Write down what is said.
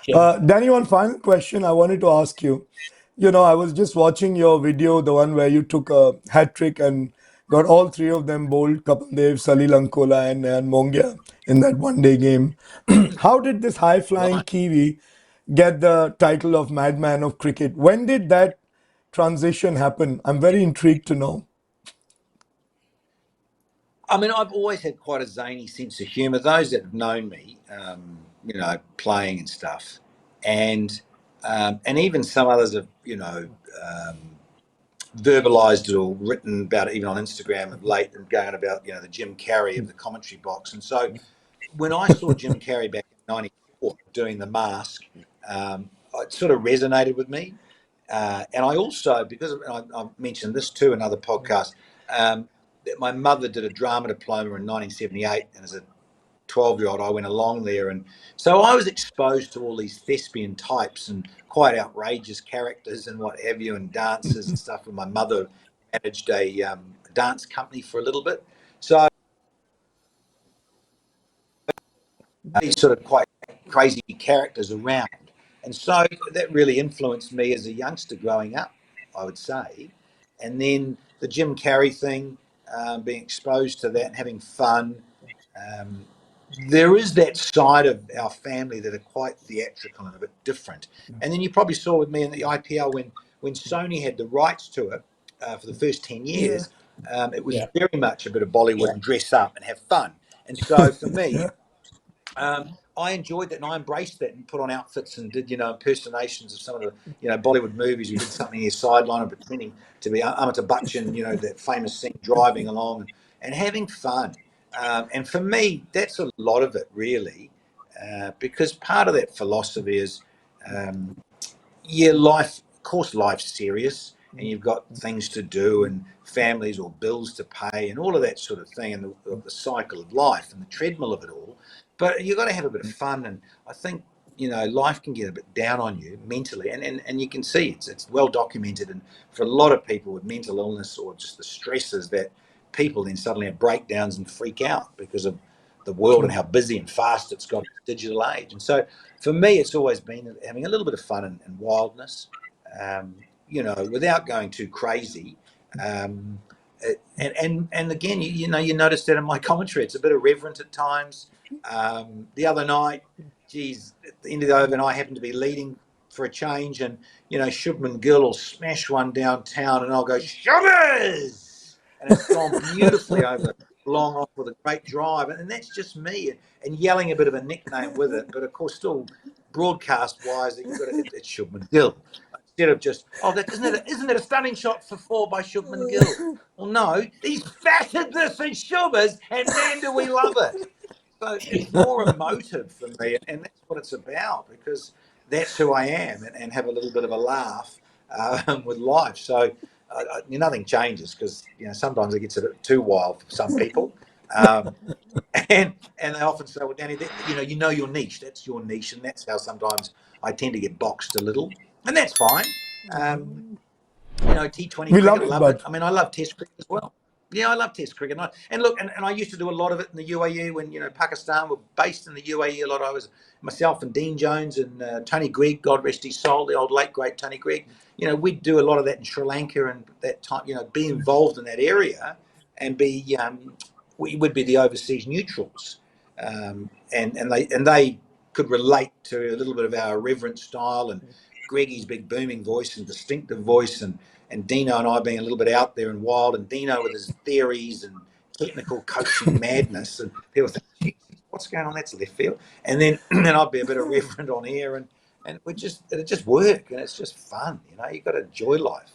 Yeah. Danny, one final question I wanted to ask you. You know, I was just watching your video, the one where you took a hat trick and got all three of them bowled, Kapil Dev, Salil Ankola, and Mongia in that one day game. How did this high flying Right. Kiwi get the title of Madman of cricket? When did that transition happen? I'm very intrigued to know. I mean, I've always had quite a zany sense of humour. Those that have known me, playing and stuff, and even some others have, um, verbalised it or written about it even on Instagram of late and going about, the Jim Carrey of the commentary box. And so when I saw Jim Carrey back in '94 doing The Mask, it sort of resonated with me. And I also, because I mentioned this too in other podcasts, that my mother did a drama diploma in 1978, and as a 12-year-old, I went along there, and so I was exposed to all these thespian types and quite outrageous characters and what have you, and dances and stuff. And my mother managed a dance company for a little bit, so these sort of quite crazy characters around. And so that really influenced me as a youngster growing up, I would say. And then the Jim Carrey thing, being exposed to that and having fun. Um, there is that side of our family that are quite theatrical and a bit different. And then you probably saw with me in the IPL when Sony had the rights to it for the first 10 Yeah. years, it was Yeah. very much a bit of Bollywood and dress up and have fun. And so for me, Yeah. I enjoyed that and I embraced that and put on outfits and did, impersonations of some of the, Bollywood movies. We did something near sideline and pretending to be Amitabh Bachchan, that famous scene driving along and having fun. And for me, that's a lot of it really, because part of that philosophy is, um, yeah, life, of course, life's serious and you've got things to do and families or bills to pay and all of that sort of thing and the cycle of life and the treadmill of it all. But you've got to have a bit of fun. And I think, life can get a bit down on you mentally. And you can see it's well documented. And for a lot of people with mental illness or just the stresses that people then suddenly have breakdowns and freak out because of the world and True. how busy and fast it's got in this digital age. And so for me, it's always been having a little bit of fun and wildness, without going too crazy. Um, and again, you notice that in my commentary, it's a bit irreverent at times. The other night, geez, at the end of the overnight, I happened to be leading for a change, and Shubman Gill will smash one downtown, and I'll go Shubbers, and it's gone beautifully over long off with a great drive, and that's just me, and yelling a bit of a nickname with it, but of course still broadcast wise that you've got it's Shubman Gill instead of just that isn't it a stunning shot for four by Shubman Gill? Well, no, he's fatted this and Shubers, and man, do we love it. So it's more emotive for me, and that's what it's about because that's who I am, and have a little bit of a laugh with life. So nothing changes because sometimes it gets a bit too wild for some people, um, and they often say, "Well, Danny, you know your niche. That's your niche," and that's how sometimes I tend to get boxed a little, and that's fine. Um, T20 We love cricket, it, love it. but I mean, I love Test cricket as well. Yeah, I love Test cricket. And look, and I used to do a lot of it in the UAE when Pakistan were based in the UAE a lot. I was myself and Dean Jones and Tony Gregg, God rest his soul, the old late great Tony Gregg. We'd do a lot of that in Sri Lanka and that time. Be involved in that area and be we would be the overseas neutrals, and they could relate to a little bit of our irreverent style and Greggy's big booming voice and distinctive voice, and Dino and I being a little bit out there and wild, and Dino with his theories and technical coaching madness, and people think, "Geez, what's going on? That's left field." And then and I'd be a bit irreverent on air, and it just work, and it's just fun. You got to enjoy life.